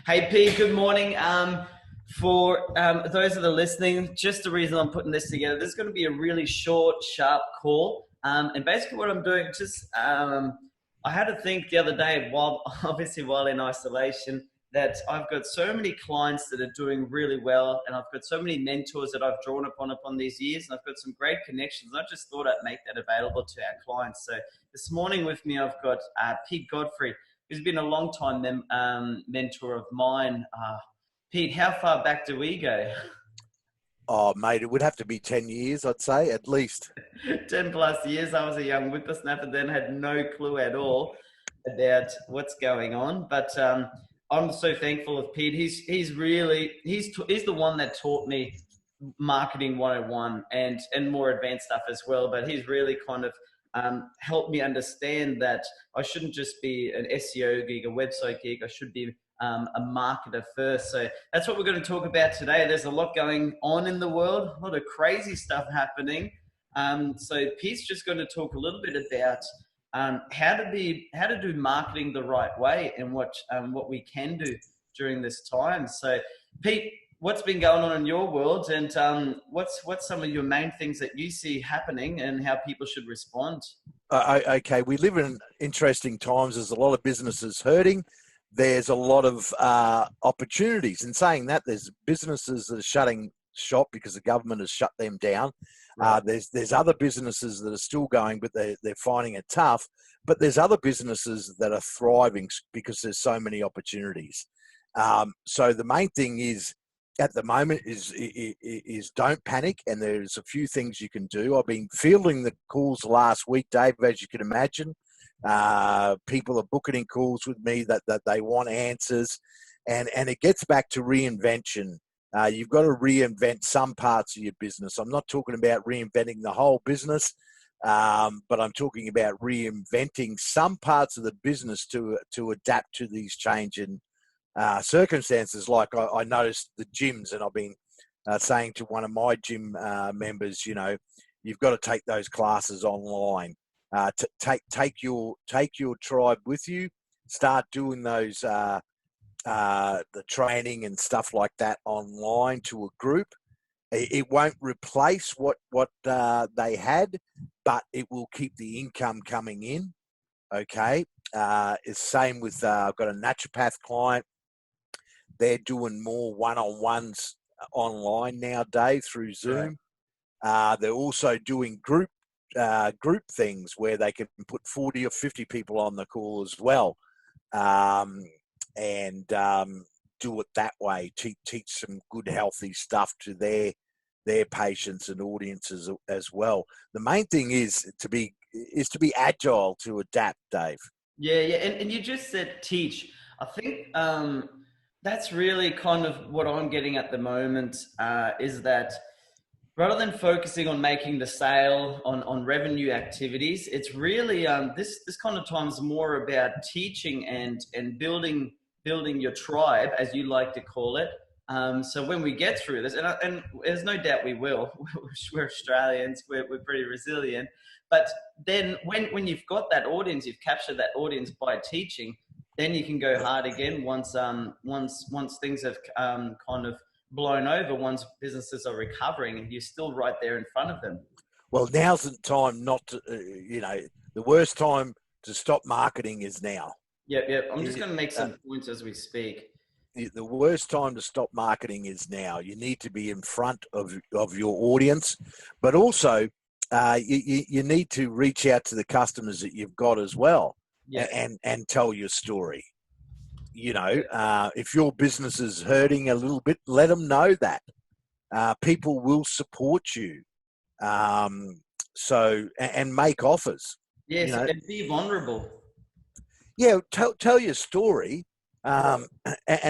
Hey Pete, good morning. For those that are listening, just the reason I'm putting this together, this is going to be a really short, sharp call. And basically, what I'm doing, I had to think the other day, while obviously while in isolation, that I've got so many clients that are doing really well, and I've got so many mentors that I've drawn upon these years, and I've got some great connections. I just thought I'd make that available to our clients. So this morning with me, I've got Pete Godfrey, who's been a long time mentor of mine. Pete, how far back do we go? Oh, mate, it would have to be 10 years, I'd say, at least. 10 plus years. I was a young whippersnapper then, had no clue at all about what's going on. But I'm so thankful of Pete. He's the one that taught me marketing 101 and more advanced stuff as well. But he's really kind of helped me understand that I shouldn't just be an SEO gig, a website gig. I should be a marketer first. So that's what we're going to talk about today. There's a lot going on in the world, a lot of crazy stuff happening. So Pete's just going to talk a little bit about how to do marketing the right way and what we can do during this time. So Pete, what's been going on in your world, and what's some of your main things that you see happening and how people should respond? Okay, we live in interesting times. There's a lot of businesses hurting. There's a lot of opportunities. In saying that, there's businesses that are shutting shop because the government has shut them down. Right. There's other businesses that are still going, but they're finding it tough. But there's other businesses that are thriving because there's so many opportunities. So the main thing is at the moment is don't panic, and there's a few things you can do. I've been fielding the calls last week, Dave, as you can imagine. People are booking in calls with me that they want answers, and it gets back to reinvention. You've got to reinvent some parts of your business. I'm not talking about reinventing the whole business, but I'm talking about reinventing some parts of the business to adapt to these changing circumstances. Like I noticed the gyms, and I've been saying to one of my gym members, you've got to take those classes online. Take your tribe with you. Start doing those the training and stuff like that online to a group. It won't replace what they had, but it will keep the income coming in. Okay. It's same with I've got a naturopath client. They're doing more one-on-ones online now, Dave, through Zoom. Right. They're also doing group things where they can put 40 or 50 people on the call as well, and do it that way. Teach some good, healthy stuff to their patients and audiences as well. The main thing is to be agile, to adapt, Dave. Yeah, and you just said teach. I think that's really kind of what I'm getting at the moment, is that rather than focusing on making the sale on revenue activities, it's really this kind of time is more about teaching and building your tribe, as you like to call it. So when we get through this, and there's no doubt we will, we're Australians, we're pretty resilient. But then when you've got that audience, you've captured that audience by teaching, then you can go hard again once things have kind of blown over, once businesses are recovering and you're still right there in front of them. Well, now's the time not to, the worst time to stop marketing is now. Yep. I'm just going to make some points as we speak. The worst time to stop marketing is now. You need to be in front of your audience, but also you need to reach out to the customers that you've got as well, and tell your story. If your business is hurting a little bit, let them know that. People will support you. So make offers. Yes, and be vulnerable. Yeah, tell your story, and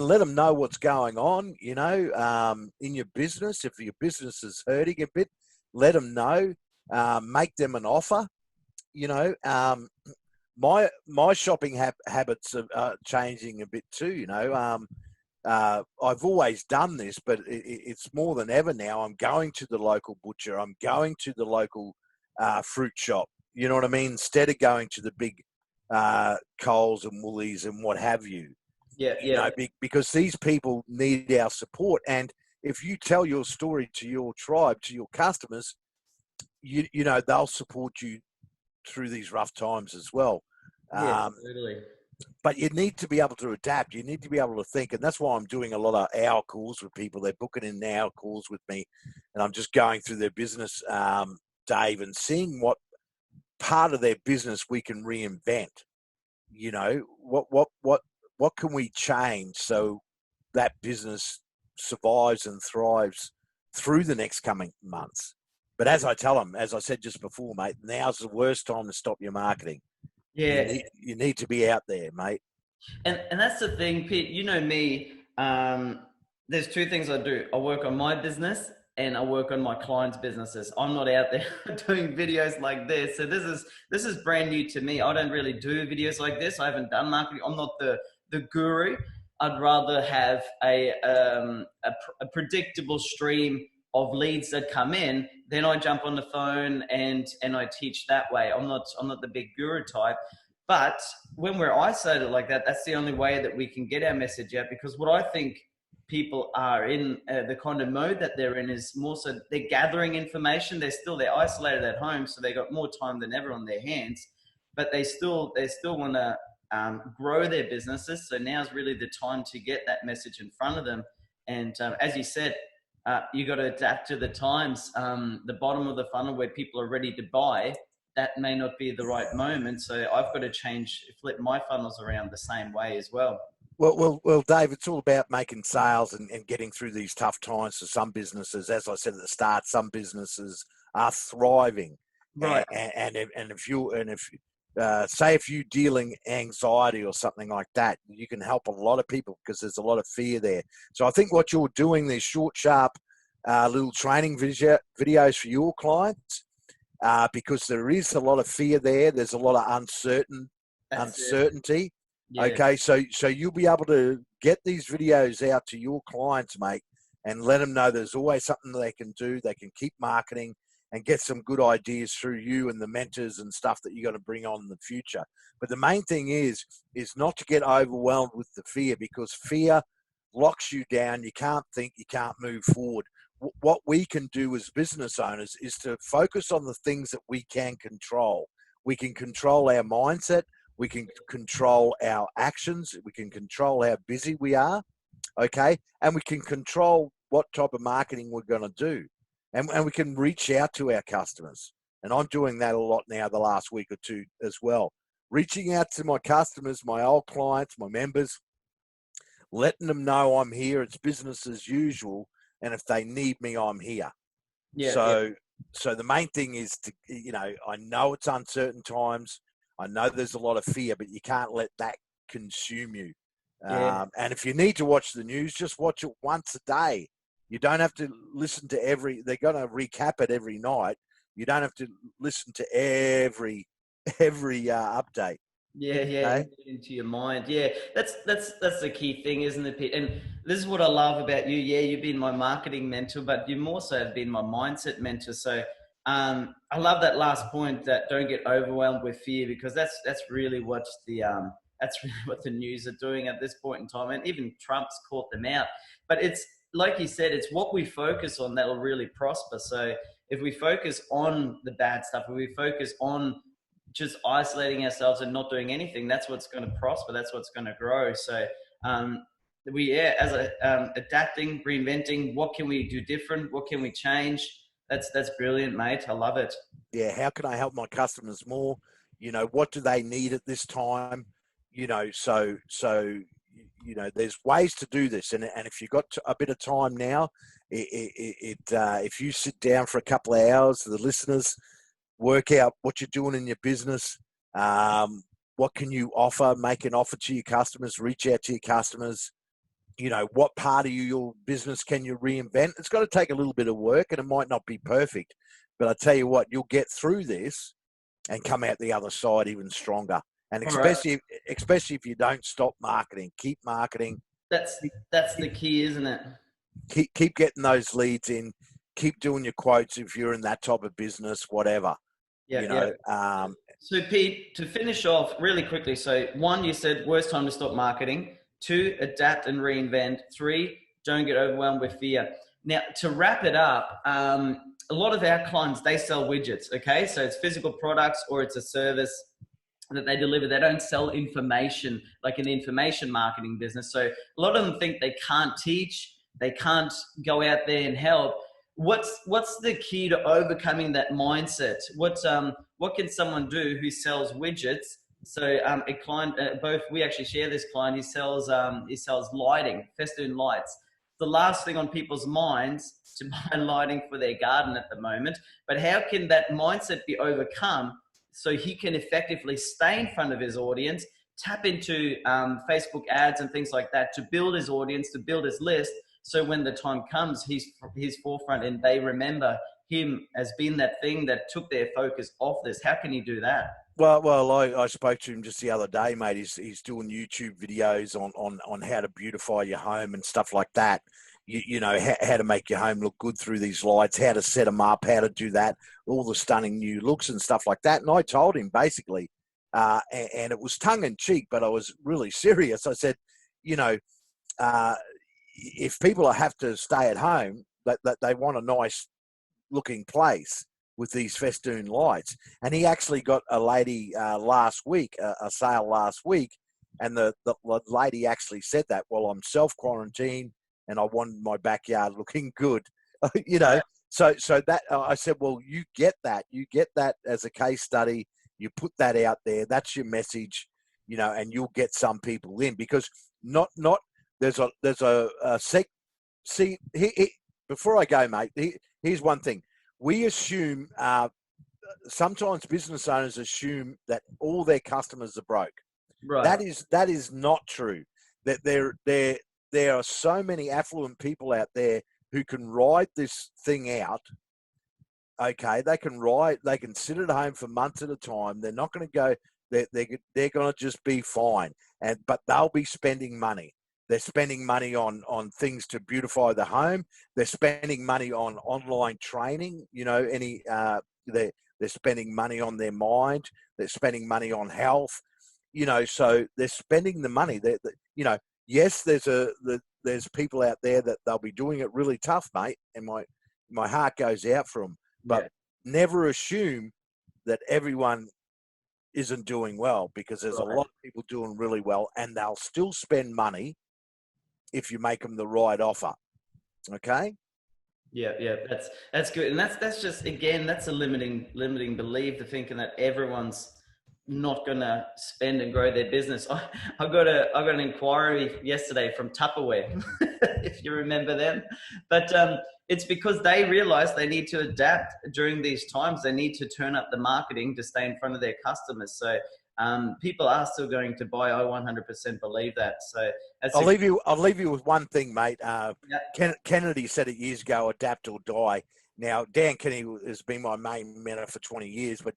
let them know what's going on. In your business. If your business is hurting a bit, let them know. Make them an offer. My shopping habits are changing a bit too. I've always done this, but it's more than ever now. I'm going to the local butcher. I'm going to the local fruit shop. You know what I mean? Instead of going to the big Coles and Woolies and what have you. Yeah, you yeah, know, because these people need our support. And if you tell your story to your tribe, to your customers, you know, they'll support you through these rough times as well. yeah, Um, totally. but you need to be able to adapt. You need to be able to think. And that's why I'm doing a lot of hour calls with people. They're booking in hour calls with me. And I'm just going through their business, Dave, and seeing what part of their business we can reinvent. You know, what can we change so that business survives and thrives through the next coming months? But as I tell them, as I said just before, mate, now's the worst time to stop your marketing. Yeah, You need to be out there, mate. and that's the thing, Pete. You know me. There's two things I do. I work on my business and I work on my clients' businesses. I'm not out there doing videos like this. So this is brand new to me. I don't really do videos like this. I haven't done marketing. I'm not the guru. I'd rather have a predictable stream of leads that come in. Then I jump on the phone and I teach that way. I'm not the big guru type. But when we're isolated like that, that's the only way that we can get our message out. Because what I think people are in the kind of mode that they're in is more so they're gathering information. They're isolated at home, so they got more time than ever on their hands. But they still want to grow their businesses. So now's really the time to get that message in front of them. And as you said, you got to adapt to the times. The bottom of the funnel where people are ready to buy, that may not be the right moment. So I've got to flip my funnels around the same way as well. Well, Dave, it's all about making sales and getting through these tough times for some businesses. As I said at the start, some businesses are thriving, Right. if you're dealing anxiety or something like that, you can help a lot of people because there's a lot of fear there. So I think what you're doing, these short, sharp, little training videos for your clients, because there is a lot of fear there. There's a lot of uncertainty. Yeah. Okay, so you'll be able to get these videos out to your clients, mate, and let them know there's always something they can do. They can keep marketing and get some good ideas through you and the mentors and stuff that you're going to bring on in the future. But the main thing is not to get overwhelmed with the fear, because fear locks you down. You can't think, you can't move forward. What we can do as business owners is to focus on the things that we can control. We can control our mindset. We can control our actions. We can control how busy we are, okay? And we can control what type of marketing we're going to do. And we can reach out to our customers. And I'm doing that a lot now the last week or two as well. Reaching out to my customers, my old clients, my members, letting them know I'm here. It's business as usual. And if they need me, I'm here. Yeah. So the main thing is to, I know it's uncertain times. I know there's a lot of fear, but you can't let that consume you. Yeah. And if you need to watch the news, just watch it once a day. You don't have to listen to they're going to recap it every night. You don't have to listen to every update. Yeah, Okay? into your mind. Yeah, that's the key thing, isn't it, Pete? And this is what I love about you. Yeah, you've been my marketing mentor, but you more so have been my mindset mentor. So I love that last point, that don't get overwhelmed with fear, because that's really that's really what the news are doing at this point in time, and even Trump's caught them out. But it's like you said, it's what we focus on that'll really prosper. So if we focus on the bad stuff, if we focus on just isolating ourselves and not doing anything, that's what's going to prosper. That's what's going to grow. So adapting, reinventing. What can we do different? What can we change? That's brilliant, mate. I love it. Yeah. How can I help my customers more? What do they need at this time? So there's ways to do this, and if you've got a bit of time now, if you sit down for a couple of hours, the listeners, work out what you're doing in your business. What can you offer? Make an offer to your customers. Reach out to your customers. What part of your business can you reinvent? It's got to take a little bit of work, and it might not be perfect. But I tell you what, you'll get through this and come out the other side even stronger. And especially if you don't stop marketing, keep marketing. That's the key, isn't it? Keep getting those leads in. Keep doing your quotes if you're in that type of business, whatever. Yeah. So Pete, to finish off really quickly. So one, you said worst time to stop marketing. 2, adapt and reinvent. 3, don't get overwhelmed with fear. Now, to wrap it up, a lot of our clients, they sell widgets, okay? So it's physical products or it's a service that they deliver. They don't sell information like an information marketing business. So a lot of them think they can't teach, they can't go out there and help. What's the key to overcoming that mindset? What can someone do who sells widgets? So a client, both we actually share this client. He sells lighting, festoon lights. The last thing on people's minds to buy lighting for their garden at the moment. But how can that mindset be overcome so he can effectively stay in front of his audience, tap into Facebook ads and things like that to build his audience, to build his list, so when the time comes, he's forefront and they remember him as being that thing that took their focus off this. How can he do that? Well, I spoke to him just the other day, mate. He's doing YouTube videos on how to beautify your home and stuff like that. You know, how to make your home look good through these lights, how to set them up, how to do that, all the stunning new looks and stuff like that. And I told him basically, and it was tongue in cheek, but I was really serious. I said, you know, if people have to stay at home, that they want a nice looking place with these festoon lights. And he actually got a lady last week, a sale last week, and the lady actually said that, well, I'm self-quarantined and I want my backyard looking good. You know, so that I said, well, you get that as a case study, you put that out there, that's your message, you know, and you'll get some people in, because not there's a see, before I go, mate, here's one thing. We assume, sometimes business owners assume that all their customers are broke. Right. That is not true. That there are so many affluent people out there who can ride this thing out. Okay, they can sit at home for months at a time. They're not going to go. They're going to just be fine. But they'll be spending money. They're spending money on things to beautify the home. They're spending money on online training. You know, they're spending money on their mind. They're spending money on health. You know, so they're spending the money. You know, yes, there's people out there that they'll be doing it really tough, mate. And my heart goes out for them. But never assume that everyone isn't doing well, because there's a lot of people doing really well, and they'll still spend money if you make them the right offer. Okay. Yeah, that's good, and that's just, again, that's a limiting belief, to thinking that everyone's not gonna spend and grow their business. I got an inquiry yesterday from Tupperware, if you remember them, but it's because they realize they need to adapt during these times. They need to turn up the marketing to stay in front of their customers. So people are still going to buy. I 100% believe that. So I'll leave you with one thing, mate. Kennedy said it years ago: adapt or die. Now, Dan Kennedy has been my main mentor for 20 years, but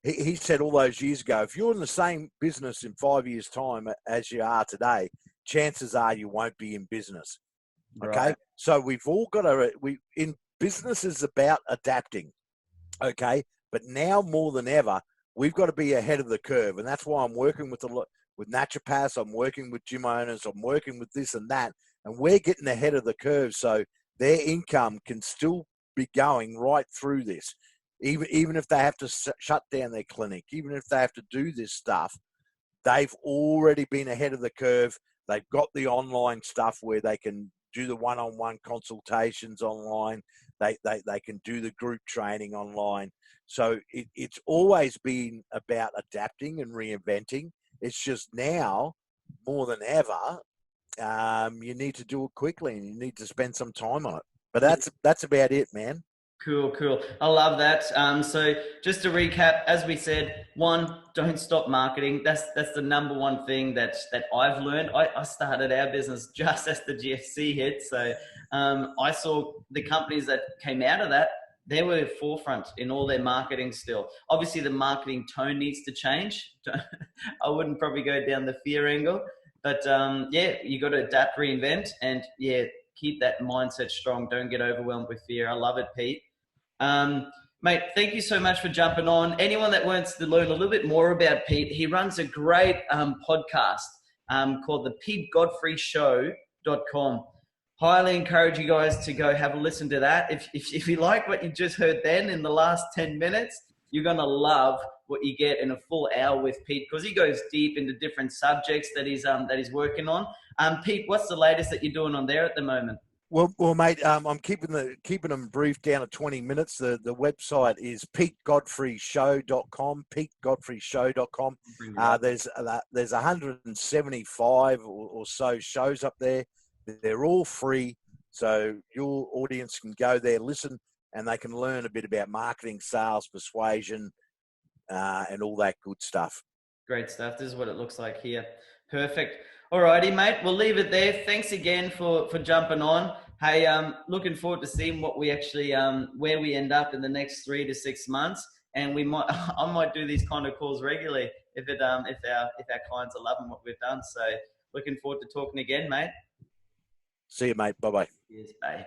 he said all those years ago, if you're in the same business in 5 years' time as you are today, chances are you won't be in business. Okay, right. So we've all got in business is about adapting. Okay, but now more than ever, we've got to be ahead of the curve, and that's why I'm working with naturopaths. I'm working with gym owners. I'm working with this and that, and we're getting ahead of the curve, so their income can still be going right through this, even if they have to shut down their clinic, even if they have to do this stuff. They've already been ahead of the curve. They've got the online stuff where they can do the one-on-one consultations online. They can do the group training online. So it's always been about adapting and reinventing. It's just now, more than ever, you need to do it quickly, and you need to spend some time on it. But that's about it, man. Cool. I love that. So just to recap, as we said, 1, don't stop marketing. That's the number one thing that I've learned. I started our business just as the GFC hit. So I saw the companies that came out of that, they were forefront in all their marketing still. Obviously, the marketing tone needs to change. I wouldn't probably go down the fear angle. But you got to adapt, reinvent, and keep that mindset strong. Don't get overwhelmed with fear. I love it, Pete. Mate, thank you so much for jumping on. Anyone that wants to learn a little bit more about Pete, he runs a great podcast. called the PeteGodfreyShow.com. Highly encourage you guys to go have a listen to that. If you like what you just heard then in the last 10 minutes, you're going to love what you get in a full hour with Pete, because he goes deep into different subjects that he's working on. Pete, what's the latest that you're doing on there at the moment? Well, mate, I'm keeping them brief down to 20 minutes. The website is PeteGodfreyShow.com, PeteGodfreyShow.com. There's 175 or so shows up there. They're all free, so your audience can go there, listen, and they can learn a bit about marketing, sales, persuasion, and all that good stuff. Great stuff. This is what it looks like here. Perfect. All righty, mate. We'll leave it there. Thanks again for jumping on. Hey, looking forward to seeing what we actually where we end up in the next 3 to 6 months, and I might do these kind of calls regularly if our clients are loving what we've done. So looking forward to talking again, mate. See you, mate. Bye-bye. Cheers, bye.